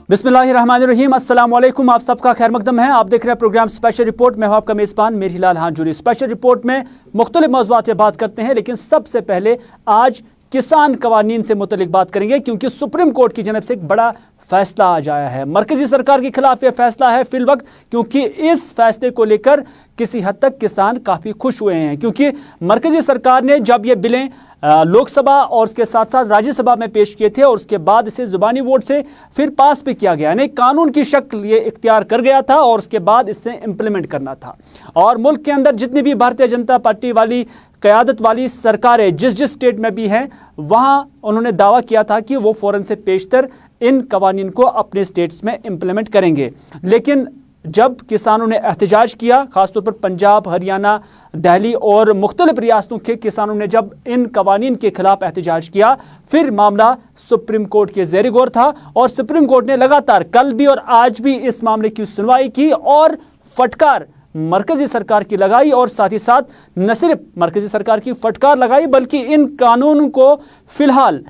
बिस्मिल्लाहिर्रहमानिर्रहीम, अस्सलाम वालेकुम। आप सबका खैर मकदम है। आप देख रहे हैं प्रोग्राम स्पेशल रिपोर्ट। मैं हूं आपका मेज़बान मेहरीलाल हांजूरी। स्पेशल रिपोर्ट में मुख्तलिफ मौज़ूआत पे बात करते हैं, लेकिन सबसे पहले आज किसान कवानीन से मुतल्लिक बात करेंगे, क्योंकि सुप्रीम कोर्ट की जानब से एक बड़ा फैसला आज आया है। मरकजी सरकार के खिलाफ यह फैसला है फिल वक्त, क्योंकि इस फैसले को लेकर किसी हद तक किसान काफ़ी खुश हुए हैं, क्योंकि मरकजी सरकार ने जब ये बिलें लोकसभा और उसके साथ साथ राज्यसभा में पेश किए थे और उसके बाद इसे जुबानी वोट से फिर पास भी किया गया, यानी कानून की शक्ल ये इख्तियार कर गया था और उसके बाद इसे इम्प्लीमेंट करना था। और मुल्क के अंदर जितनी भी भारतीय जनता पार्टी वाली क़यादत वाली सरकारें जिस स्टेट में भी हैं, वहाँ उन्होंने दावा किया था कि वो फ़ौरन से पेशतर इन कवानीन को अपने स्टेट्स में इम्प्लीमेंट करेंगे। लेकिन जब किसानों ने एहतजाज किया, खासतौर पर पंजाब, हरियाणा, दिल्ली और मुख्तलिफ रियासतों के किसानों ने जब इन कवानीन के खिलाफ एहतजाज किया, फिर मामला सुप्रीम कोर्ट के ज़ेर गौर था और सुप्रीम कोर्ट ने लगातार कल भी और आज भी इस मामले की सुनवाई की और फटकार मरकजी सरकार की लगाई। और साथ ही साथ न सिर्फ मरकजी सरकार की फटकार लगाई, बल्कि इन कानून को फिलहाल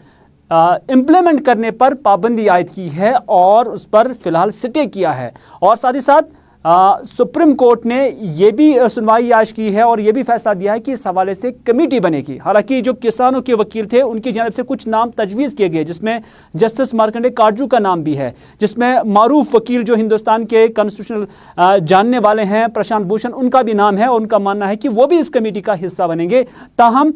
इम्प्लीमेंट करने पर पाबंदी आयद की है और उस पर फिलहाल स्टे किया है। और साथ ही साथ सुप्रीम कोर्ट ने यह भी सुनवाई आज की है और यह भी फैसला दिया है कि इस हवाले से कमेटी बनेगी। हालांकि जो किसानों के वकील थे उनकी जानब से कुछ नाम तजवीज़ किए गए, जिसमें जस्टिस मार्कंडे काटजू का नाम भी है, जिसमें मारूफ वकील जो हिंदुस्तान के कॉन्स्टिट्यूशनल जानने वाले हैं प्रशांत भूषण, उनका भी नाम है और उनका मानना है कि वो भी इस कमेटी का हिस्सा बनेंगे। ताहम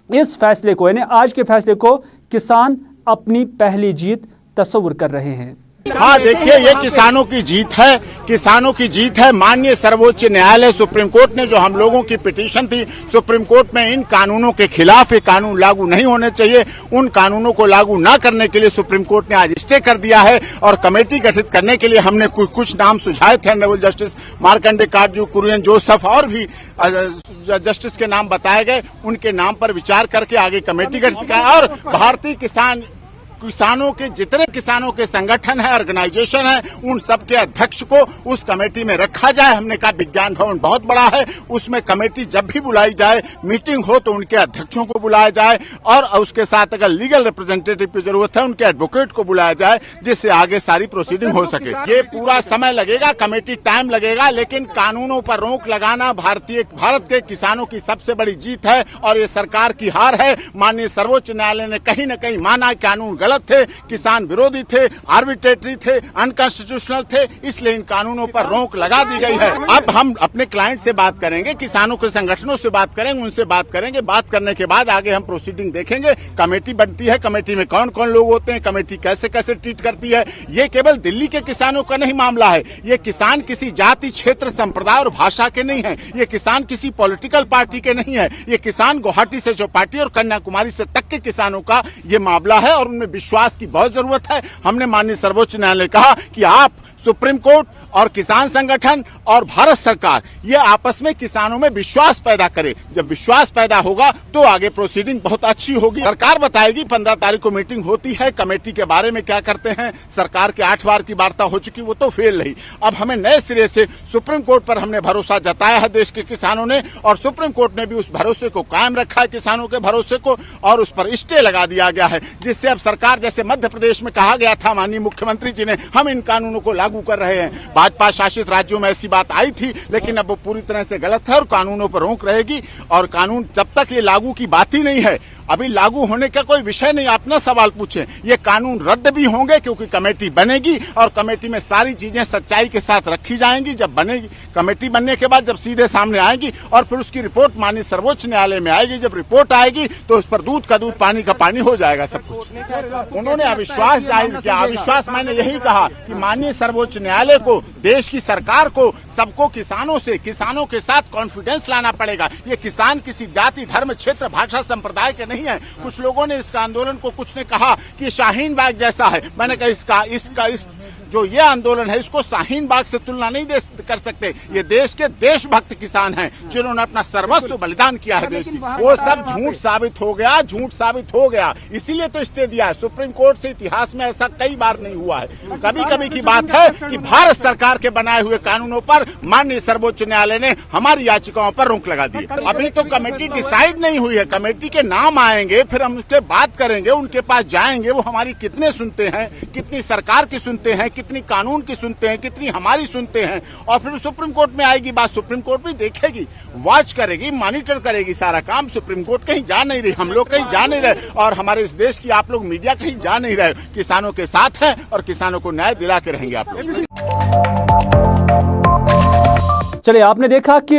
इस फैसले को, यानी आज के फैसले को, किसान अपनी पहली जीत तस्वुर कर रहे हैं। हाँ, देखिए, ये किसानों की जीत है, किसानों की जीत है। माननीय सर्वोच्च न्यायालय सुप्रीम कोर्ट ने जो हम लोगों की पिटीशन थी सुप्रीम कोर्ट में इन कानूनों के खिलाफ, ये कानून लागू नहीं होने चाहिए, उन कानूनों को लागू न करने के लिए सुप्रीम कोर्ट ने आज स्टे कर दिया है और कमेटी गठित करने के लिए हमने कुछ नाम सुझाए थे। ऑनरेबल जस्टिस मार्कंडे काटजू, कुरियन जोसेफ और भी जस्टिस के नाम बताए गए। उनके नाम पर विचार करके आगे कमेटी गठित की और भारतीय किसानों के जितने किसानों के संगठन है, ऑर्गेनाइजेशन है, उन सब के अध्यक्ष को उस कमेटी में रखा जाए। हमने कहा विज्ञान भवन बहुत बड़ा है, उसमें कमेटी जब भी बुलाई जाए, मीटिंग हो तो उनके अध्यक्षों को बुलाया जाए और उसके साथ अगर लीगल रिप्रेजेंटेटिव की जरूरत है उनके एडवोकेट को बुलाया जाए, जिससे आगे सारी प्रोसीडिंग हो सके। ये पूरा समय लगेगा, कमेटी टाइम लगेगा, लेकिन कानूनों पर रोक लगाना भारत के किसानों की सबसे बड़ी जीत है और ये सरकार की हार है। माननीय सर्वोच्च न्यायालय ने कहीं न कहीं माना कानून गलत थे, किसान विरोधी थे, आर्बिट्रेटरी थे, अनकॉन्स्टिट्यूशनल थे, इसलिए इन कानूनों पर रोक लगा दी गई है। अब हम अपने क्लाइंट से बात करेंगे, किसानों के संगठनों से बात करेंगे, उनसे बात करेंगे। बात करने के बाद आगे हम प्रोसीडिंग देखेंगे। कमेटी बनती है, कमेटी में कौन कौन लोग होते हैं, कमेटी कैसे कैसे ट्रीट करती है। ये केवल दिल्ली के किसानों का नहीं मामला है, ये किसान किसी जाति, क्षेत्र, संप्रदाय और भाषा के नहीं है, ये किसान किसी पॉलिटिकल पार्टी के नहीं है, ये किसान गुवाहाटी से चौपाटी और कन्याकुमारी से तक के किसानों का ये मामला है और उनमें विश्वास की बहुत जरूरत है। हमने माननीय सर्वोच्च न्यायालय कहा कि आप सुप्रीम कोर्ट और किसान संगठन और भारत सरकार ये आपस में किसानों में विश्वास पैदा करे। जब विश्वास पैदा होगा तो आगे प्रोसीडिंग बहुत अच्छी होगी। सरकार बताएगी, 15 तारीख को मीटिंग होती है, कमेटी के बारे में क्या करते हैं। सरकार के 8 बार की वार्ता हो चुकी, वो तो फेल रही। अब हमें नए सिरे से सुप्रीम कोर्ट पर हमने भरोसा जताया है देश के किसानों ने, और सुप्रीम कोर्ट ने भी उस भरोसे को कायम रखा है, किसानों के भरोसे को, और उस पर स्टे लगा दिया गया है, जिससे अब सरकार, जैसे मध्य प्रदेश में कहा गया था माननीय मुख्यमंत्री जी ने, हम इन कानूनों को लागू कर रहे हैं। भाजपा शासित राज्यों में ऐसी बात आई थी, लेकिन अब वो पूरी तरह से गलत है और कानूनों पर रोक रहेगी। और कानून जब तक ये लागू की बात ही नहीं है, अभी लागू होने का कोई विषय नहीं। आप ना सवाल पूछें, ये कानून रद्द भी होंगे क्योंकि कमेटी बनेगी और कमेटी में सारी चीजें सच्चाई के साथ रखी जाएंगी। जब बनेगी कमेटी, बनने के बाद जब सीधे सामने आएगी और फिर उसकी रिपोर्ट माननीय सर्वोच्च न्यायालय में आएगी। जब रिपोर्ट आएगी तो उस पर दूध का दूध, पानी का पानी हो जाएगा सब कुछ। उन्होंने अविश्वास जाहिर किया। अविश्वास मैंने यही कहा कि माननीय सर्वोच्च न्यायालय को, देश की सरकार को, सबको किसानों के साथ कॉन्फिडेंस लाना पड़ेगा। ये किसान किसी जाति, धर्म, क्षेत्र, भाषा, संप्रदाय के नहीं है। कुछ लोगों ने इसका आंदोलन को, कुछ ने कहा कि शाहीन बाग जैसा है। मैंने कहा इस जो ये आंदोलन है इसको शाहीन बाग से तुलना नहीं कर सकते। ये देश के देशभक्त किसान हैं जिन्होंने अपना सर्वस्व बलिदान किया है देश की। वो सब झूठ साबित हो गया, झूठ साबित हो गया, इसीलिए तो स्टे दिया है। सुप्रीम कोर्ट से इतिहास में ऐसा कई बार नहीं हुआ है। कभी कभी की बात है कि भारत सरकार के बनाए हुए कानूनों पर माननीय सर्वोच्च न्यायालय ने हमारी याचिकाओं पर रोक लगा दी। अभी तो कमेटी डिसाइड नहीं हुई है, कमेटी के नाम आएंगे, फिर हम उससे बात करेंगे, उनके पास जाएंगे, वो हमारी कितने सुनते हैं, कितनी सरकार की सुनते हैं, कितनी कानून की सुनते हैं, कितनी हमारी सुनते हैं, और फिर सुप्रीम कोर्ट में आएगी बात। सुप्रीम कोर्ट भी देखेगी, वॉच करेगी, मॉनिटर करेगी सारा काम। सुप्रीम कोर्ट कहीं जा नहीं रही, हम लोग कहीं जा नहीं रहे, और हमारे इस देश की आप लोग मीडिया कहीं जा नहीं रहे। किसानों के साथ हैं और किसानों को न्याय दिला के रहेंगे आप लोग। चलिए, आपने देखा कि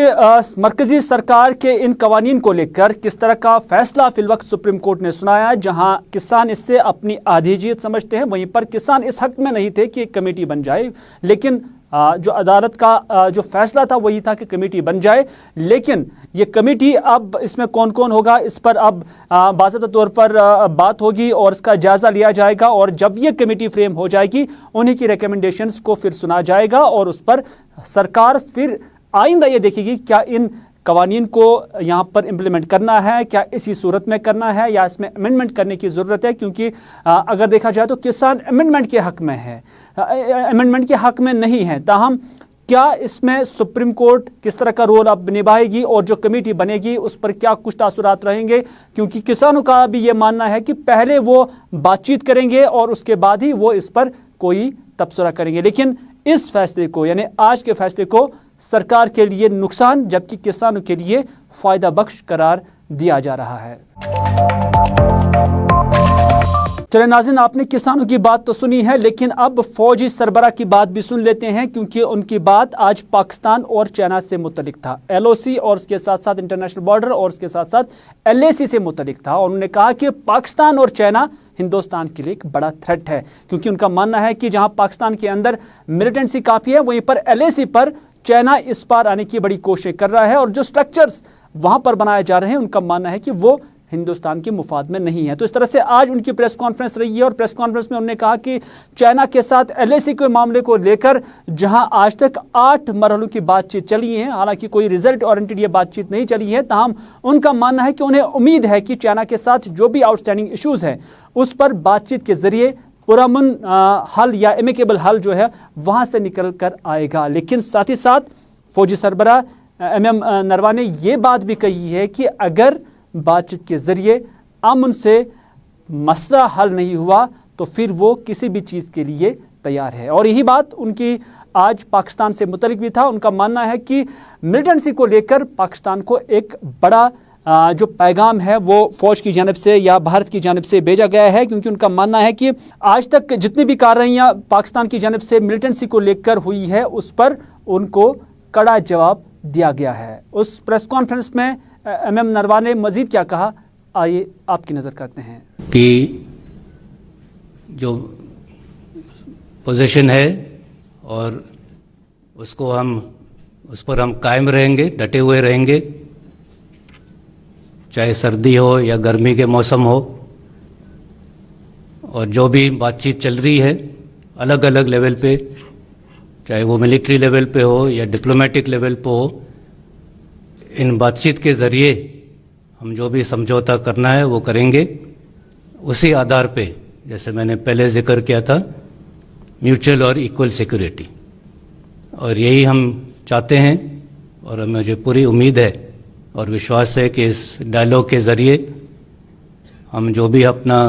मरकजी सरकार के इन कवानीन को लेकर किस तरह का फैसला फिलवक्त सुप्रीम कोर्ट ने सुनाया, जहां किसान इससे अपनी आधी जीत समझते हैं। वहीं पर किसान इस हक में नहीं थे कि एक कमेटी बन जाए, लेकिन जो अदालत का जो फैसला था वही था कि कमेटी बन जाए। लेकिन ये कमेटी अब इसमें कौन कौन होगा, इस पर अब बाज़ाब्ता तौर पर बात होगी और इसका जायज़ा लिया जाएगा, और जब ये कमेटी फ्रेम हो जाएगी उन्हीं की रिकमेंडेशंस को फिर सुना जाएगा, और उस पर सरकार फिर आइंदा ये देखेगी क्या इन कवानीन को यहाँ पर इम्प्लीमेंट करना है, क्या इसी सूरत में करना है, या इसमें अमेंडमेंट करने की ज़रूरत है। क्योंकि अगर देखा जाए तो किसान अमेंडमेंट के हक में है, अमेंडमेंट के हक में नहीं है। ताहम क्या इसमें सुप्रीम कोर्ट किस तरह का रोल अब निभाएगी और जो कमेटी बनेगी उस पर क्या कुछ तासुरात रहेंगे, क्योंकि किसानों का भी ये मानना है कि पहले वो बातचीत करेंगे और उसके बाद ही वो इस पर कोई तबसरा करेंगे। लेकिन इस फैसले को, यानी आज के फैसले को, सरकार के लिए नुकसान जबकि किसानों के लिए फायदा बख्श करार दिया जा रहा है। चले नाज़रीन, आपने किसानों की बात तो सुनी है, लेकिन अब फौजी सरबराह की बात भी सुन लेते हैं, क्योंकि उनकी बात आज पाकिस्तान और चाइना से मुतलिक था। LOC और उसके साथ साथ इंटरनेशनल बॉर्डर और उसके साथ साथ LAC से मुतलिक था, और उन्होंने कहा कि पाकिस्तान और चाइना हिंदुस्तान के लिए एक बड़ा थ्रेट है, क्योंकि उनका मानना है कि जहां पाकिस्तान के अंदर मिलिटेंसी काफ़ी है, वहीं पर LAC पर चाइना इस पार आने की बड़ी कोशिश कर रहा है, और जो स्ट्रक्चर्स वहां पर बनाए जा रहे हैं उनका मानना है कि वो हिंदुस्तान के मुफाद में नहीं है। तो इस तरह से आज उनकी प्रेस कॉन्फ्रेंस रही है, और प्रेस कॉन्फ्रेंस में उन्होंने कहा कि चाइना के साथ LAC के मामले को लेकर जहां आज तक 8 मरहलों की बातचीत चली है, हालांकि कोई रिजल्ट ओरिएंटेड ये बातचीत नहीं चली है, ताहम उनका मानना है कि उन्हें उम्मीद है कि चाइना के साथ जो भी आउटस्टैंडिंग इशूज़ हैं उस पर बातचीत के जरिए पुरअमन हल या एमिकेबल हल जो है वहाँ से निकल कर आएगा। लेकिन साथ ही साथ फौजी सरबराह MM नरवाने ने ये बात भी कही है कि अगर बातचीत के ज़रिए अमन से मसला हल नहीं हुआ तो फिर वो किसी भी चीज़ के लिए तैयार है। और यही बात उनकी आज पाकिस्तान से मुतल्लिक भी था। उनका मानना है कि मिलिटेंसी को लेकर पाकिस्तान को एक बड़ा जो पैगाम है वो फ़ौज की जानिब से या भारत की जानिब से भेजा गया है, क्योंकि उनका मानना है कि आज तक जितनी भी कार्रवाइयाँ पाकिस्तान की जानिब से मिलिटेंसी को लेकर हुई है उस पर उनको कड़ा जवाब दिया गया है। उस प्रेस कॉन्फ्रेंस में MM नरवाने ने मज़ीद क्या कहा, आइए आपकी नज़र करते हैं। कि जो पोजीशन है और उसको उस पर हम कायम रहेंगे, डटे हुए रहेंगे, चाहे सर्दी हो या गर्मी के मौसम हो। और जो भी बातचीत चल रही है अलग अलग लेवल पे, चाहे वो मिलिट्री लेवल पे हो या डिप्लोमेटिक लेवल पे हो, इन बातचीत के ज़रिए हम जो भी समझौता करना है वो करेंगे। उसी आधार पे, जैसे मैंने पहले जिक्र किया था, म्यूचुअल और इक्वल सिक्योरिटी, और यही हम चाहते हैं। और मुझे पूरी उम्मीद है और विश्वास है कि इस डायलॉग के ज़रिए हम जो भी अपना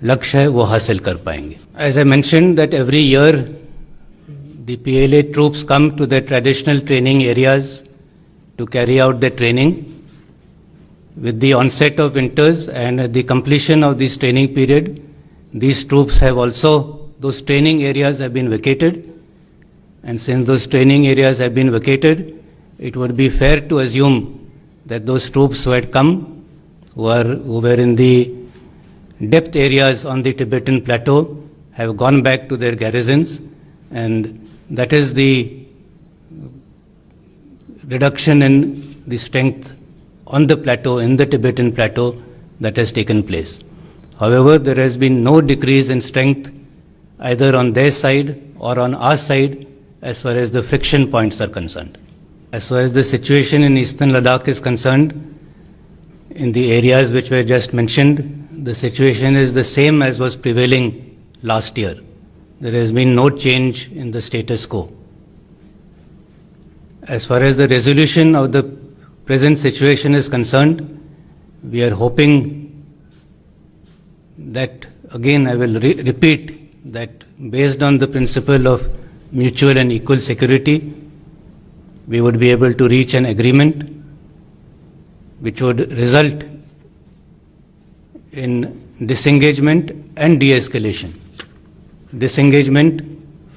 लक्ष्य है वो हासिल कर पाएंगे। As I mentioned that every year the PLA troops come to their traditional training areas to carry out their training. With the onset of winters and the completion of this training period, these troops have also, those training areas have been vacated, and since those training areas have been vacated, it would be fair to assume that those troops who had come, who were in the depth areas on the Tibetan plateau, have gone back to their garrisons, and that is the reduction in the strength on the plateau, in the Tibetan plateau, that has taken place. However, there has been no decrease in strength either on their side or on our side as far as the friction points are concerned. As far as the situation in Eastern Ladakh is concerned, in the areas which were just mentioned, the situation is the same as was prevailing last year. There has been no change in the status quo. As far as the resolution of the present situation is concerned, we are hoping that, again I will repeat, that based on the principle of mutual and equal security, we would be able to reach an agreement which would result in disengagement and de-escalation. Disengagement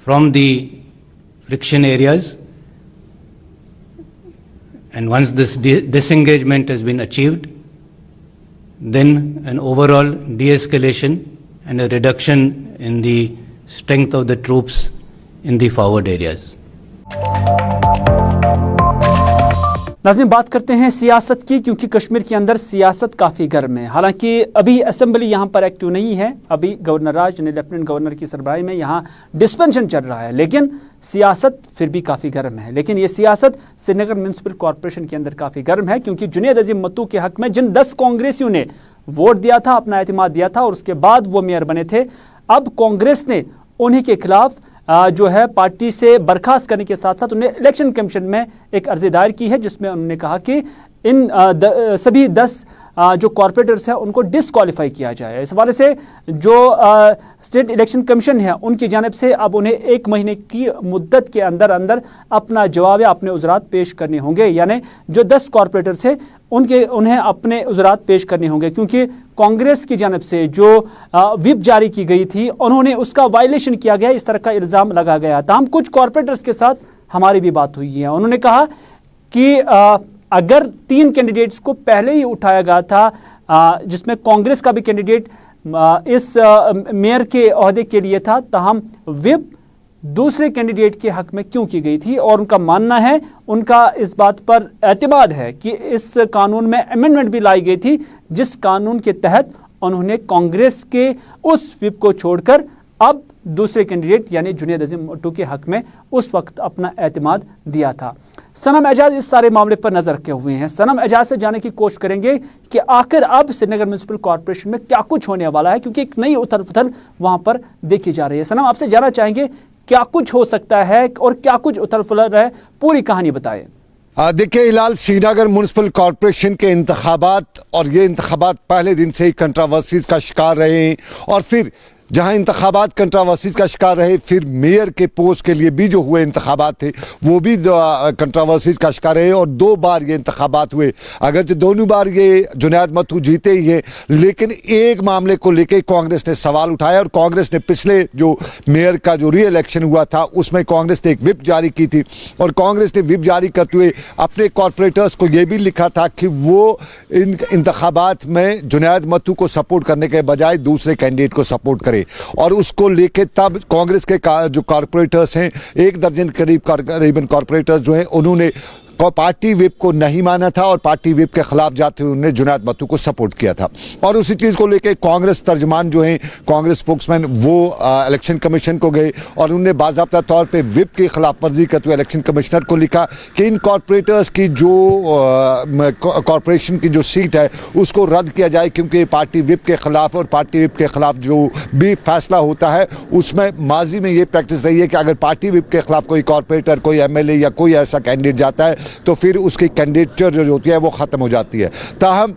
from the friction areas, and once this disengagement has been achieved, then an overall de-escalation and a reduction in the strength of the troops in the forward areas. नाज़रीन, बात करते हैं सियासत की, क्योंकि कश्मीर के अंदर सियासत काफ़ी गर्म है। हालांकि अभी असेंबली यहाँ पर एक्टिव नहीं है, अभी गवर्नर राज यानी लेफ्टिनेंट गवर्नर की सरबराही में यहाँ डिस्पेंशन चल रहा है, लेकिन सियासत फिर भी काफ़ी गर्म है। लेकिन ये सियासत श्रीनगर म्यूनसिपल कॉरपोरेशन के अंदर काफ़ी गर्म है, क्योंकि जुनैद अजीम मत्तू के हक में जिन 10 कांग्रेसियों ने वोट दिया था, अपना एतमाद दिया था और उसके बाद वो मेयर बने थे, अब कांग्रेस ने उन्हीं के खिलाफ जो है पार्टी से बर्खास्त करने के साथ साथ उन्हें इलेक्शन कमीशन में एक अर्जी दायर की है, जिसमें उन्होंने कहा कि इन सभी 10 जो कॉर्पोरेटर्स हैं उनको डिसक्वालीफाई किया जाए। इस हवाले से जो स्टेट इलेक्शन कमीशन है उनकी जानिब से अब उन्हें 1 महीने की मुद्दत के अंदर अंदर अपना जवाब या अपने उजरात पेश करने होंगे, यानी जो 10 कॉर्पोरेटर्स हैं उन्हें अपने उजरात पेश करने होंगे, क्योंकि कांग्रेस की जानिब से जो व्हिप जारी की गई थी उन्होंने उसका वायलेशन किया गया, इस तरह का इल्ज़ाम लगा गया था। हम कुछ कॉर्पोरेटर्स के साथ हमारी भी बात हुई है, उन्होंने कहा कि अगर 3 कैंडिडेट्स को पहले ही उठाया गया था, जिसमें कांग्रेस का भी कैंडिडेट इस मेयर के ओहदे के लिए था, ताहम व्हिप दूसरे कैंडिडेट के हक में क्यों की गई थी। और उनका मानना है, उनका इस बात पर एतमाद है कि इस कानून में अमेंडमेंट भी लाई गई थी, जिस कानून के तहत उन्होंने कांग्रेस के उस व्हिप को छोड़कर अब दूसरे कैंडिडेट यानी जुनैद अजीम मट्टू के हक में उस वक्त अपना एतमाद दिया था। सनम एजाज इस सारे मामले पर नजर रखे हुए हैं। सनम एजाज से जानने की कोशिश करेंगे कि आखिर अब श्रीनगर म्यूनसिपल कॉर्पोरेशन में क्या कुछ होने वाला है, क्योंकि एक नई उथल पुथल वहां पर देखी जा रही है। सनम, आपसे जानना चाहेंगे क्या कुछ हो सकता है और क्या कुछ उथल पुथल है, पूरी कहानी बताएं। देखिए हिलाल, श्रीनगर म्यूनसिपल कॉर्पोरेशन के इंतखाबात और ये इंतखाबात पहले दिन से ही कंट्रोवर्सीज का शिकार रहे हैं, और फिर जहां इंतखाबात कंट्रोवर्सीज का शिकार रहे, फिर मेयर के पोस्ट के लिए भी जो हुए इंतखाबात थे वो भी कंट्रोवर्सीज का शिकार रहे, और 2 बार ये इंतखाबात हुए। अगरचे दोनों बार ये जुनैद मत्तू जीते ही हैं, लेकिन एक मामले को लेकर कांग्रेस ने सवाल उठाया, और कांग्रेस ने पिछले जो मेयर का जो री इलेक्शन हुआ था उसमें कांग्रेस ने एक व्हिप जारी की थी, और कांग्रेस ने व्हिप जारी करते हुए अपने कॉर्पोरेटर्स को ये भी लिखा था कि वो इन इंतखाबात में जुनैद मत्तू को सपोर्ट करने के बजाय दूसरे कैंडिडेट को सपोर्ट करे। और उसको लेके तब कांग्रेस के जो कॉर्पोरेटर्स हैं, 1 दर्जन करीबन कॉर्पोरेटर्स जो हैं, उन्होंने पार्टी व्हिप को नहीं माना था और पार्टी व्हिप के खिलाफ जाते हुए उन्होंने जुनैद मत्तू को सपोर्ट किया था। और उसी चीज़ को लेकर कांग्रेस तर्जमान जो हैं, कांग्रेस स्पोक्समैन, वो इलेक्शन कमीशन को गए और उन्होंने बाज़ाब्ता तौर पे व्हिप की खिलाफ वर्जी करते हुए इलेक्शन कमिश्नर को लिखा कि इन कॉर्पोरेटर्स की जो कॉर्पोरेशन की जो सीट है उसको रद्द किया जाए, क्योंकि पार्टी व्हिप के खिलाफ और पार्टी व्हिप के खिलाफ जो भी फैसला होता है उसमें माजी में ये प्रैक्टिस रही है कि अगर पार्टी व्हिप के खिलाफ कोई कॉर्पोरेटर, कोई MLA या कोई ऐसा कैंडिडेट जाता है तो फिर उसकी कैंडिडेचर जो होती है वो ख़त्म हो जाती है। ताहम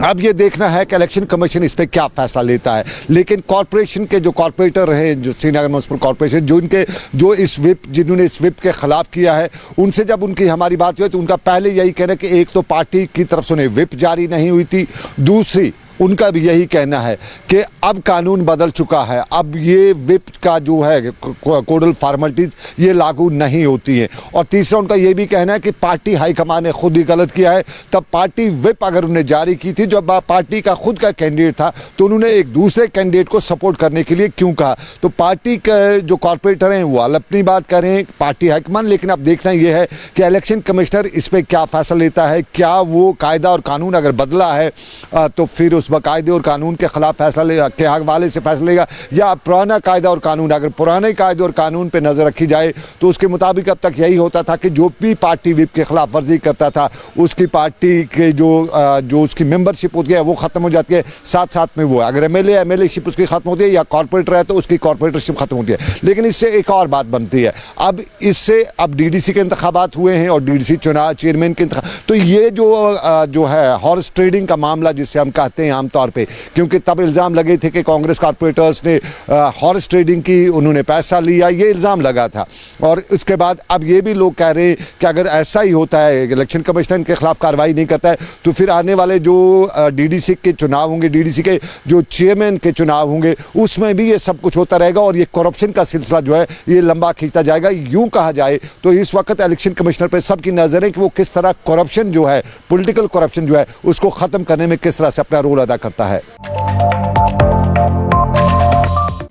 अब ये देखना है कि इलेक्शन कमीशन इस पर क्या फैसला लेता है। लेकिन कॉर्पोरेशन के जो कॉर्पोरेटर रहे, जो श्रीनगर म्यूनसिपल कॉर्पोरेशन, जिन्होंने इस व्हिप के खिलाफ किया है, उनसे जब उनकी हमारी बात हुई तो उनका पहले यही कहना कि एक तो पार्टी की तरफ से उन्हें व्हिप जारी नहीं हुई थी, दूसरी उनका भी यही कहना है कि अब कानून बदल चुका है, अब ये व्हिप का जो है कोडल फॉर्मेलिटीज़ ये लागू नहीं होती हैं, और तीसरा उनका ये भी कहना है कि पार्टी हाईकमान ने खुद ही गलत किया है। तब पार्टी व्हिप अगर उन्होंने जारी की थी, जब पार्टी का खुद का कैंडिडेट था, तो उन्होंने एक दूसरे कैंडिडेट को सपोर्ट करने के लिए क्यों कहा? तो पार्टी के जो कॉर्पोरेटर हैं वो अपनी बात कर रहे हैं, पार्टी हाईकमान, लेकिन अब देखना यह है कि इलेक्शन कमिश्नर इस पर क्या फैसला लेता है। क्या वो कायदा और कानून अगर बदला है तो फिर मुस्बत कायदे और कानून के खिलाफ फैसला के हवाले से फैसला लेगा, या पुराना कायदा और कानून? अगर पुराने कायदे और कानून पर नज़र रखी जाए तो उसके मुताबिक अब तक यही होता था कि जो भी पार्टी विप के खिलाफ वर्जी करता था उसकी पार्टी के जो उसकी मेंबरशिप होती है वो ख़त्म हो जाती है, साथ साथ में वो अगर एमएलएशिप उसकी ख़त्म होती है या कॉर्पोरेटर है तो उसकी कॉर्पोरेटरशिप ख़त्म होती है। लेकिन इससे एक और बात बनती है, अब डीडीसी के इंतखाबात हुए हैं और डीडीसी चुनाव चेयरमैन के तो ये जो है हॉर्स ट्रेडिंग का मामला जिसे हम कहते हैं आमतौर पे, क्योंकि तब इल्ज़ाम लगे थे कि कांग्रेस कॉर्पोरेटर्स ने हॉर्स ट्रेडिंग की, उन्होंने पैसा लिया, ये इल्ज़ाम लगा था। और उसके बाद अब ये भी लोग कह रहे हैं कि अगर ऐसा ही होता है, इलेक्शन कमीशन के खिलाफ कार्रवाई नहीं करता है, तो फिर आने वाले जो डीडीसी के चुनाव होंगे, डीडीसी के जो चेयरमैन के चुनाव होंगे, उसमें भी ये सब कुछ होता रहेगा और ये करप्शन का सिलसिला जो है ये लंबा खींचता जाएगा। यूं कहा जाए तो इस वक्त इलेक्शन कमिश्नर पर सबकी नजर है कि वो किस तरह करप्शन जो है, पॉलिटिकल करप्शन जो है, उसको खत्म करने में किस तरह से अपना रोल अदा करता है।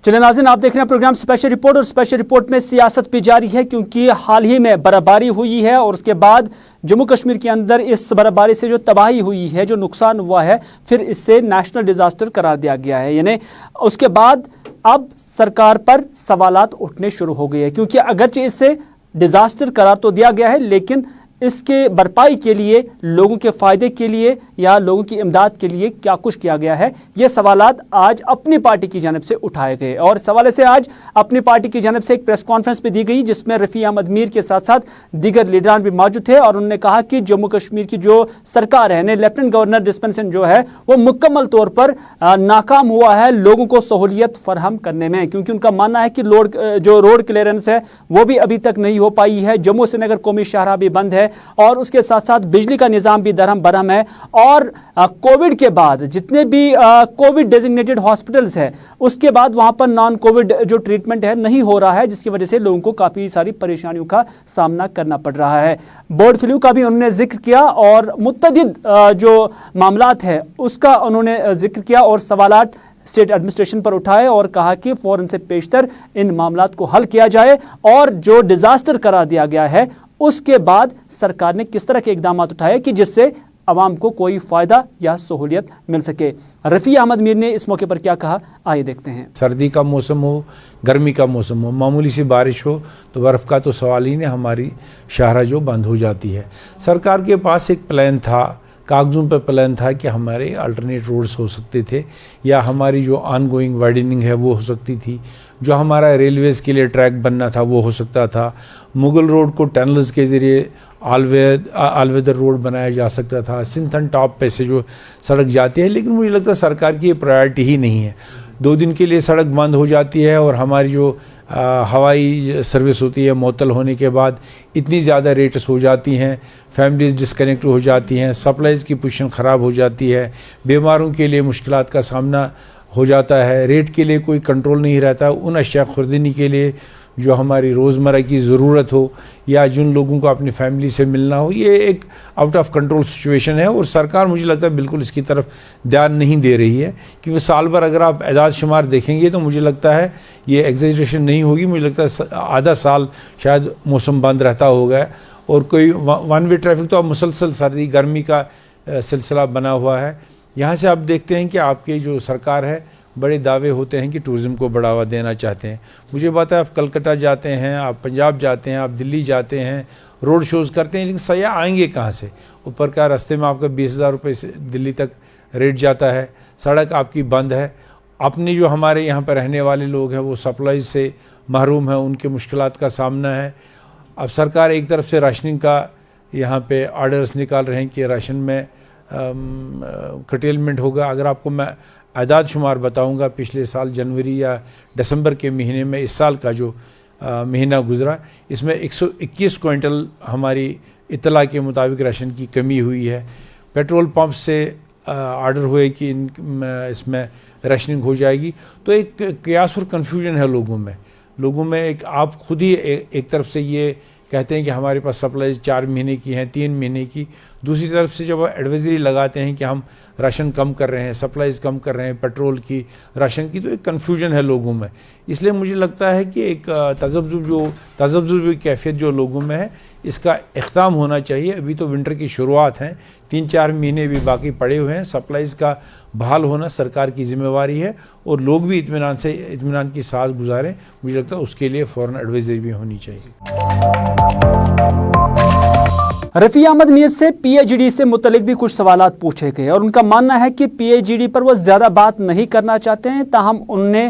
चलिए नाज़रीन, आप देख रहे हैं प्रोग्राम स्पेशल रिपोर्ट, और स्पेशल रिपोर्ट में सियासत भी जारी है क्योंकि हाल ही में बर्फबारी हुई है और उसके बाद जम्मू कश्मीर के अंदर इस बर्फबारी से जो तबाही हुई है, जो नुकसान हुआ है, फिर इससे नेशनल डिजास्टर करार दिया गया है। यानी उसके बाद अब सरकार पर सवालात उठने शुरू हो गए हैं, क्योंकि अगरचे इससे डिजास्टर करार तो दिया गया है लेकिन इसके भरपाई के लिए, लोगों के फायदे के लिए या लोगों की इमदाद के लिए क्या कुछ किया गया है, ये सवालात आज अपनी पार्टी की जानिब से उठाए गए। और इस हवाले से आज अपनी पार्टी की जानिब से एक प्रेस कॉन्फ्रेंस भी दी गई जिसमें रफ़ी अहमद मीर के साथ साथ दीगर लीडरान भी मौजूद थे और उन्होंने कहा कि जम्मू कश्मीर की जो सरकार है, लेफ्टिनेंट गवर्नर डिस्पेंसन जो है, वो मुकम्मल तौर पर नाकाम हुआ है लोगों को सहूलियत फराहम करने में, क्योंकि उनका मानना है कि जो रोड क्लियरेंस है वो भी अभी तक नहीं हो पाई है। जम्मू श्रीनगर कौमी शाहराह भी बंद है और उसके साथ साथ बिजली का निज़ाम भी दरहम बरहम है। और कोविड के बाद जितने भी कोविड डेजिग्नेटेड हॉस्पिटल्स है, उसके बाद वहां पर नॉन कोविड जो ट्रीटमेंट है नहीं हो रहा है, जिसकी वजह से लोगों को काफ़ी सारी परेशानियों का सामना करना पड़ रहा है। बर्ड फ्लू का भी उन्होंने जिक्र किया और मुतअद्दिद जो मामलात है उसका उन्होंने जिक्र किया और सवालात स्टेट एडमिनिस्ट्रेशन पर उठाए और कहा कि फौरन से पेशतर इन मामलात को हल किया जाए और जो डिजास्टर करार दिया गया है उसके बाद सरकार ने किस तरह के इकदाम उठाए कि जिससे अवाम को कोई फायदा या सहूलियत मिल सके। रफ़ी अहमद मीर ने इस मौके पर क्या कहा, आइए देखते हैं। सर्दी का मौसम हो, गर्मी का मौसम हो, मामूली सी बारिश हो तो बर्फ़ का तो सवाल ही नहीं, हमारी शाहराह जो बंद हो जाती है। सरकार के पास एक प्लान था, कागज़ों पर प्लान था कि हमारे अल्टरनेट रोड्स हो सकते थे या हमारी जो ऑनगोइंग वाइडनिंग है वो हो सकती थी, जो हमारा रेलवेज़ के लिए ट्रैक बनना था वो हो सकता था, मुगल रोड को टनल्स के ज़रिए आलवेदर रोड बनाया जा सकता था, सिंथन टॉप पे से जो सड़क जाती है। लेकिन मुझे लगता है सरकार की ये प्रायोरिटी ही नहीं है। 2 दिन के लिए सड़क बंद हो जाती है और हमारी जो हवाई सर्विस होती है मुअत्तल होने के बाद इतनी ज़्यादा रेट्स हो जाती हैं, फैमिलीज़ डिस्कनेक्ट हो जाती हैं, सप्लाईज़ की पोजीशन ख़राब हो जाती है, बीमारों के लिए मुश्किलात का सामना हो जाता है, रेट के लिए कोई कंट्रोल नहीं रहता। उन अशिया खुर्दनी के लिए जो हमारी रोज़मर्रा की ज़रूरत हो या जिन लोगों को अपनी फैमिली से मिलना हो, ये एक आउट ऑफ कंट्रोल सिचुएशन है और सरकार मुझे लगता है बिल्कुल इसकी तरफ ध्यान नहीं दे रही है। क्योंकि साल भर अगर आप एदाद शुमार देखेंगे तो मुझे लगता है ये एग्जेजरेशन नहीं होगी, मुझे लगता है आधा साल शायद मौसम बंद रहता होगा और कोई वन वे ट्रैफिक तो अब मुसलसल सर्दी गर्मी का सिलसिला बना हुआ है। यहाँ से आप देखते हैं कि आपकी जो सरकार है बड़े दावे होते हैं कि टूरिज़्म को बढ़ावा देना चाहते हैं। मुझे बात है, आप कलकत्ता जाते हैं, आप पंजाब जाते हैं, आप दिल्ली जाते हैं, रोड शोज़ करते हैं, लेकिन सयाह आएंगे कहाँ से? ऊपर का रास्ते में आपका 20,000 रुपये से दिल्ली तक रेट जाता है, सड़क आपकी बंद है। अपने जो हमारे यहाँ पर रहने वाले लोग हैं वो सप्लाई से महरूम हैं, उनके मुश्किलात का सामना है। अब सरकार एक तरफ से राशनिंग का यहाँ पे ऑर्डर्स निकाल रहे हैं कि राशन में कटेलमेंट होगा। अगर आपको मैं आदाद शुमार बताऊंगा, पिछले साल जनवरी या दिसंबर के महीने में इस साल का जो महीना गुजरा, इसमें 121 क्विंटल हमारी इतला के मुताबिक राशन की कमी हुई है। पेट्रोल पंप से ऑर्डर हुए कि इसमें राशनिंग हो जाएगी। तो एक कयास और कन्फ्यूजन है लोगों में एक आप खुद ही एक तरफ से ये कहते हैं कि हमारे पास सप्लाई 4 महीने की हैं, 3 महीने की, दूसरी तरफ से जब एडवाइजरी लगाते हैं कि हम राशन कम कर रहे हैं, सप्लाईज कम कर रहे हैं, पेट्रोल की, राशन की, तो एक कन्फ्यूजन है लोगों में। इसलिए मुझे लगता है कि एक तज़ब्ज़ुब कैफियत जो लोगों में है, इसका इख्ताम होना चाहिए। अभी तो विंटर की शुरुआत है, 3-4 महीने भी बाकी पड़े हुए हैं। सप्लाईज का बहाल होना सरकार की जिम्मेवारी है और लोग भी इत्मीनान की सांस गुजारें। मुझे लगता है उसके लिए फ़ौरन एडवाइजरी भी होनी चाहिए। रफ़ी अहमद मीर से पीएचडी से मुतलिक भी कुछ सवालात पूछे गए और उनका मानना है कि पीएचडी पर वो ज़्यादा बात नहीं करना चाहते हैं। ताहम उनने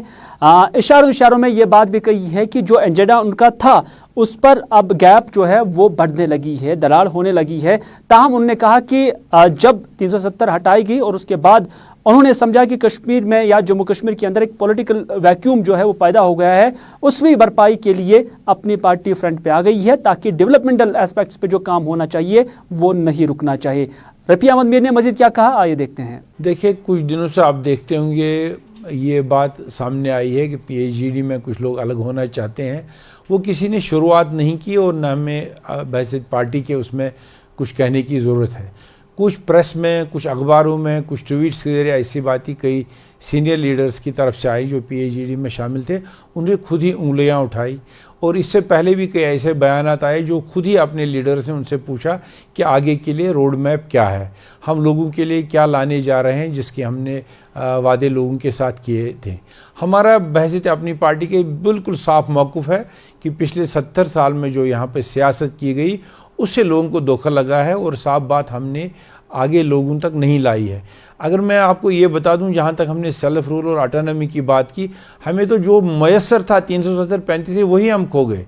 इशारों में ये बात भी कही है कि जो एजेंडा उनका था उस पर अब गैप जो है वो बढ़ने लगी है, दरार होने लगी है। ताहम उन्होंने कहा कि जब 370 हटाई गई और उसके बाद उन्होंने समझा कि कश्मीर में या जम्मू कश्मीर के अंदर एक पॉलिटिकल वैक्यूम जो है वो पैदा हो गया है, उसकी भरपाई के लिए अपनी पार्टी फ्रंट पे आ गई है ताकि डेवलपमेंटल एस्पेक्ट्स पे जो काम होना चाहिए वो नहीं रुकना चाहिए। रफ़ी अहमद मीर ने मजीद क्या कहा, आइए देखते हैं। देखिए, कुछ दिनों से आप देखते होंगे ये बात सामने आई है कि पीएचडी में कुछ लोग अलग होना चाहते हैं। वो किसी ने शुरुआत नहीं की और न हमें वैसे पार्टी के उसमें कुछ कहने की ज़रूरत है। कुछ प्रेस में, कुछ अखबारों में, कुछ ट्वीट्स के जरिए ऐसी बात ही कई सीनियर लीडर्स की तरफ से आई जो पीएचडी में शामिल थे। उन्हें खुद ही उंगलियां उठाई और इससे पहले भी कई ऐसे बयानात आए जो खुद ही अपने लीडर से उनसे पूछा कि आगे के लिए रोड मैप क्या है, हम लोगों के लिए क्या लाने जा रहे हैं, जिसके हमने वादे लोगों के साथ किए थे। हमारा बहसीत अपनी पार्टी के बिल्कुल साफ मौक़िफ़ है कि पिछले 70 साल में जो यहाँ पे सियासत की गई उससे लोगों को धोखा लगा है और साफ बात हमने आगे लोगों तक नहीं लाई है। अगर मैं आपको ये बता दूं, जहाँ तक हमने सेल्फ रूल और ऑटोनॉमी की बात की, हमें तो जो मयसर था 370-35 से वही हम खो गए।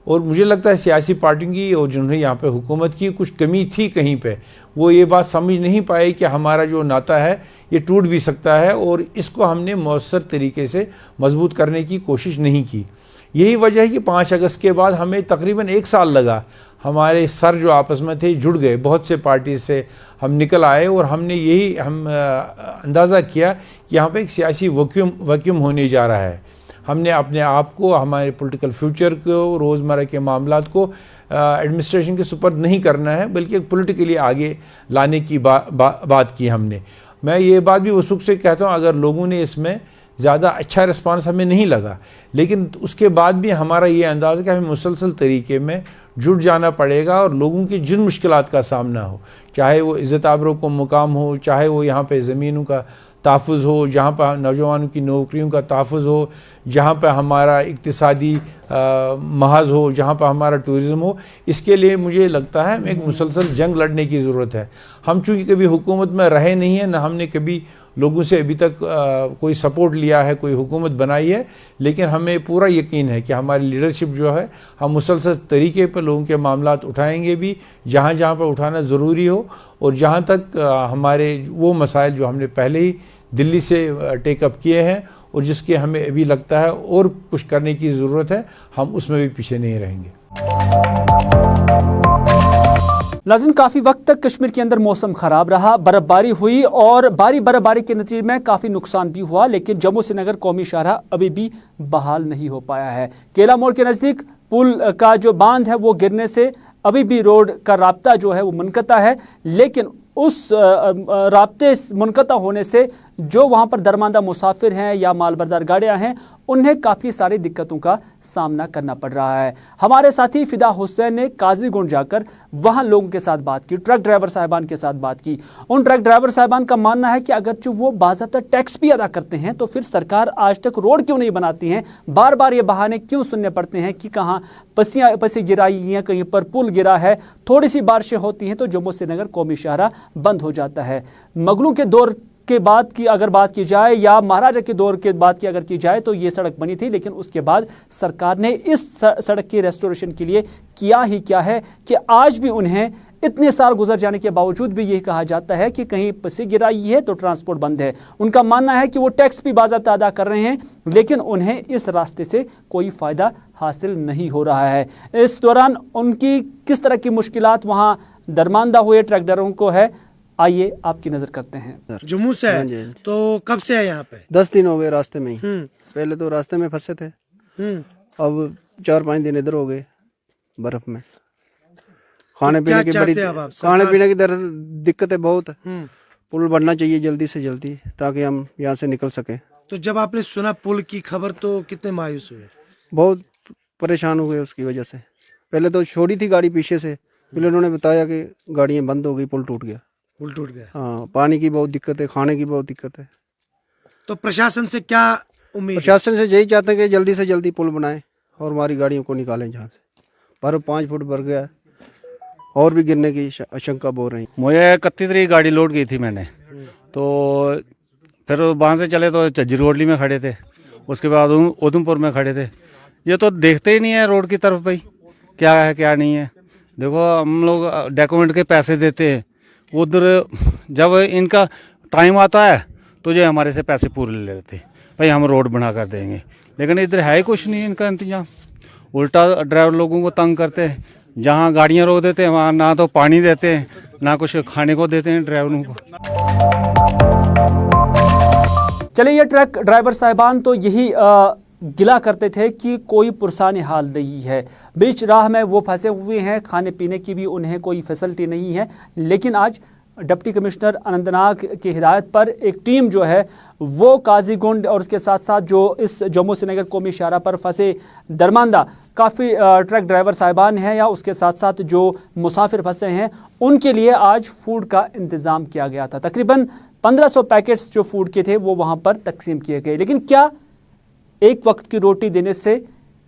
और मुझे लगता है सियासी पार्टियों की और जिन्होंने यहाँ पे हुकूमत की कुछ कमी थी कहीं पे, वो ये बात समझ नहीं पाए कि हमारा जो नाता है ये टूट भी सकता है और इसको हमने मौसर तरीके से मजबूत करने की कोशिश नहीं की। यही वजह है कि 5 अगस्त के बाद हमें तकरीबन 1 साल लगा, हमारे सर जो आपस में थे जुड़ गए, बहुत से पार्टी से हम निकल आए और हमने यही अंदाज़ा किया कि यहाँ पे एक सियासी वैक्यूम होने जा रहा है। हमने अपने आप को, हमारे पॉलिटिकल फ्यूचर को, रोज़मर्रा के मामलात को एडमिनिस्ट्रेशन के सुपर्द नहीं करना है, बल्कि एक पॉलिटिकली आगे लाने की बात की हमने। मैं ये बात भी वसूख से कहता हूँ, अगर लोगों ने इसमें ज़्यादा अच्छा रिस्पांस हमें नहीं लगा, लेकिन उसके बाद भी हमारा ये अंदाज़ है कि हमें मुसलसल तरीके में जुट जाना पड़ेगा और लोगों की जिन मुश्किलात का सामना हो, चाहे वो इज़्ज़त आबरू को मुकाम हो, चाहे वो यहाँ पे ज़मीनों का तहफ़्फ़ुज़ हो, जहाँ पर नौजवानों की नौकरियों का तहफ़्फ़ुज़ हो, जहाँ पर हमारा इक़्तिसादी महाज हो, जहाँ पर हमारा टूरिज़म हो, इसके लिए मुझे लगता है हमें एक मुसलसल जंग लड़ने की ज़रूरत है। हम चूँकि कभी हुकूमत में रहे नहीं हैं, ना हमने कभी लोगों से अभी तक कोई सपोर्ट लिया है, कोई हुकूमत बनाई है, लेकिन हमें पूरा यकीन है कि हमारी लीडरशिप जो है, हम मुसलसल तरीके पर लोगों के मामलात उठाएंगे भी, जहाँ जहाँ पर उठाना ज़रूरी हो, और जहाँ तक हमारे वो मसाइल जो हमने पहले ही दिल्ली से टेकअप किए हैं और जिसके हमें अभी लगता है और कुछ करने की ज़रूरत है, हम उसमें भी पीछे नहीं रहेंगे। नाज़रीन, काफ़ी वक्त तक कश्मीर के अंदर मौसम ख़राब रहा, बर्फ़बारी हुई और भारी बर्फ़बारी के नतीजे में काफ़ी नुकसान भी हुआ, लेकिन जम्मू श्रीनगर कौमी शाहराह अभी भी बहाल नहीं हो पाया है। केला मोड़ के नज़दीक पुल का जो बांध है वो गिरने से अभी भी रोड का राब्ता जो है वो मुनक़ता है, लेकिन उस राब्ते मुनक़ता होने से जो वहाँ पर दरमांदा मुसाफिर हैं या मालबरदार गाड़ियाँ हैं, उन्हें काफ़ी सारी दिक्कतों का सामना करना पड़ रहा है। हमारे साथी फ़िदा हुसैन ने काजीगुंड जाकर वहाँ लोगों के साथ बात की, ट्रक ड्राइवर साहिबान के साथ बात की। उन ट्रक ड्राइवर साहिबान का मानना है कि अगरचे वो बाज़ाब्ता टैक्स भी अदा करते हैं, तो फिर सरकार आज तक रोड क्यों नहीं बनाती हैं, बार बार ये बहाने क्यों सुनने पड़ते हैं कि कहाँ पसी गिराई है, कहीं पर पुल गिरा है, थोड़ी सी बारिशें होती हैं तो जम्मू श्रीनगर कौमी शाहराह बंद हो जाता है। मुगलों के दौर के बाद की अगर बात की जाए या महाराजा के दौर के बाद की अगर की जाए तो ये सड़क बनी थी, लेकिन उसके बाद सरकार ने इस सड़क की रेस्टोरेशन के लिए किया ही क्या है कि आज भी उन्हें इतने साल गुजर जाने के बावजूद भी यही कहा जाता है कि कहीं पसी गिराई है तो ट्रांसपोर्ट बंद है। उनका मानना है कि वो टैक्स भी बाज़ाब्ता अदा कर रहे हैं, लेकिन उन्हें इस रास्ते से कोई फ़ायदा हासिल नहीं हो रहा है। इस दौरान उनकी किस तरह की मुश्किलात वहाँ दरमांदा हुए ट्रक ड्राइवरों को है, आइए आपकी नजर करते हैं। जम्मू से है तो कब से है यहाँ पे? 10 दिन हो गए रास्ते में ही। पहले तो रास्ते में फंसे थे, अब 4-5 दिन इधर हो गए बर्फ में। खाने क्या पीने की बड़ी चाहते हैं अब आप? खाने सरकार पीने की दिक्कतें बहुत। हम्म। पुल बनना चाहिए जल्दी से जल्दी ताकि हम यहाँ से निकल सके। तो जब आपने सुना पुल की खबर तो कितने मायूस हुए? बहुत परेशान हुए उसकी वजह से। पहले तो छोड़ी थी गाड़ी पीछे से, फिर उन्होंने बताया कि गाड़ियाँ बंद हो गई, पुल टूट गया। पुल टूट गया। हाँ, पानी की बहुत दिक्कत है, खाने की बहुत दिक्कत है। तो प्रशासन से क्या उम्मीद है? प्रशासन से यही चाहते हैं कि जल्दी से जल्दी पुल बनाएं और हमारी गाड़ियों को निकालें जहाँ से। बर्फ 5 फुट भर गया, और भी गिरने की आशंका बोल रही। मुझे 31 तारीख गाड़ी लोड की थी मैंने, तो फिर वहाँ से चले तो जजरोडली में खड़े थे, उसके बाद उधमपुर में खड़े थे। ये तो देखते ही नहीं है रोड की तरफ भाई, क्या है क्या नहीं है। देखो हम लोग डॉक्यूमेंट के पैसे देते हैं, उधर जब इनका टाइम आता है तो ये हमारे से पैसे पूरे ले लेते हैं, भाई हम रोड बना कर देंगे, लेकिन इधर है ही कुछ नहीं इनका इंतजाम। उल्टा ड्राइवर लोगों को तंग करते हैं, जहाँ गाड़ियाँ रोक देते हैं वहाँ ना तो पानी देते हैं ना कुछ खाने को देते हैं ड्राइवरों को। चलिए, ये ट्रक ड्राइवर साहिबान तो यही गिला करते थे कि कोई पुरसानी हाल नहीं है, बीच राह में वो फंसे हुए हैं, खाने पीने की भी उन्हें कोई फैसिलिटी नहीं है। लेकिन आज डिप्टी कमिश्नर अनंतनाग की हिदायत पर एक टीम जो है वो काजीगुंड और उसके साथ साथ जो इस जम्मू श्रीनगर कौमी शाहराह पर फंसे दरमांदा काफ़ी ट्रक ड्राइवर साहिबान हैं या उसके साथ साथ जो मुसाफिर फंसे हैं, उनके लिए आज फूड का इंतज़ाम किया गया था। तकरीबन 1500 पैकेट्स जो फूड के थे वो वहाँ पर तकसीम किए गए। लेकिन क्या एक वक्त की रोटी देने से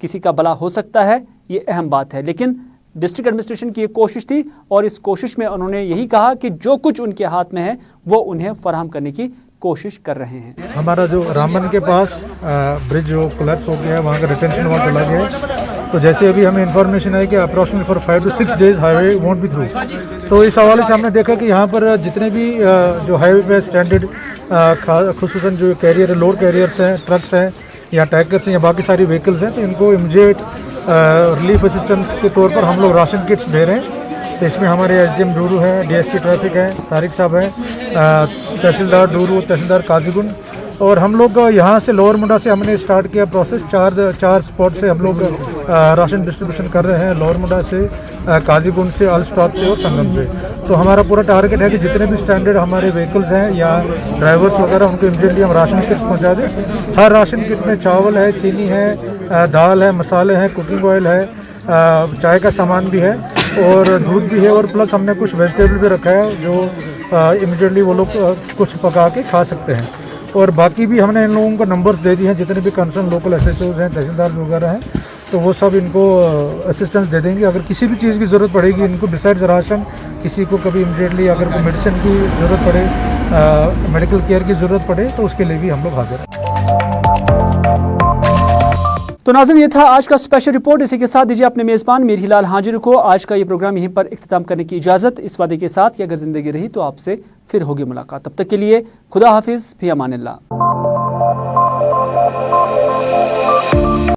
किसी का भला हो सकता है, ये अहम बात है। लेकिन डिस्ट्रिक्ट एडमिनिस्ट्रेशन की एक कोशिश थी और इस कोशिश में उन्होंने यही कहा कि जो कुछ उनके हाथ में है वो उन्हें फराहम करने की कोशिश कर रहे हैं। हमारा जो रामबन के पास ब्रिज जो कोलैप्स हो गया है, वहाँ का रिटेंशन वॉल चला गया है। तो जैसे अभी हमें इन्फॉर्मेशन है कि approximately for 5 to 6 days highway won't be through. तो इस हवाले से हमने देखा कि यहाँ पर जितने भी जो हाईवे पे स्टैंडर्ड खुसूसन जो कैरियर लोड कैरियर्स हैं, ट्रक्स हैं या टैंकर्स हैं या बाकी सारी व्हीकल्स हैं, तो इनको इमीडिएट रिलीफ असिस्टेंस के तौर पर हम लोग राशन किट्स दे रहे हैं। तो इसमें हमारे एसडीएम डूरू है, डीएसपी ट्रैफिक है, तारिक साहब हैं, तहसीलदार डूरू, तहसीलदार काजीगुंड, और हम लोग यहाँ से लोअर मुंडा से हमने स्टार्ट किया प्रोसेस। चार स्पॉट से हम लोग राशन डिस्ट्रीब्यूशन कर रहे हैं, लोअर मुंडा से, काजीगुंड से, अल स्टॉप से और संगम से। तो हमारा पूरा टारगेट है कि जितने भी स्टैंडर्ड हमारे व्हीकल्स हैं या ड्राइवर्स वगैरह उनको इमीडिएटली हम राशन किट्स पहुँचा दें। हर राशन किट में चावल है, चीनी है, दाल है, मसाले हैं, कुकिंग ऑयल है, चाय का सामान भी है और दूध भी है, और प्लस हमने कुछ वेजिटेबल भी रखा है जो इमीडिएटली वो लोग कुछ पका के खा सकते हैं। और बाकी भी हमने इन लोगों को नंबर्स दे दिए हैं, जितने भी कंसर्न लोकल एसएचओज हैं, तहसीलदार वगैरह हैं, तो वो सब इनको असिस्टेंस दे देंगे। अगर किसी भी चीज़ की ज़रूरत पड़ेगी इनको, बिसाइड्स राशन, किसी को कभी इमीडिएटली अगर कोई मेडिसिन की ज़रूरत पड़े, मेडिकल केयर की ज़रूरत पड़े, तो उसके लिए भी हम लोग हाजिर हैं। तो नाज़रीन, ये था आज का स्पेशल रिपोर्ट। इसी के साथ दीजिए अपने मेज़बान मीर हिलाल हाजिर को आज का ये प्रोग्राम यहीं पर इख्तिताम करने की इजाज़त, इस वादे के साथ कि अगर ज़िंदगी रही तो आपसे फिर होगी मुलाकात। तब तक के लिए खुदा हाफिज़, फी अमानिल्लाह।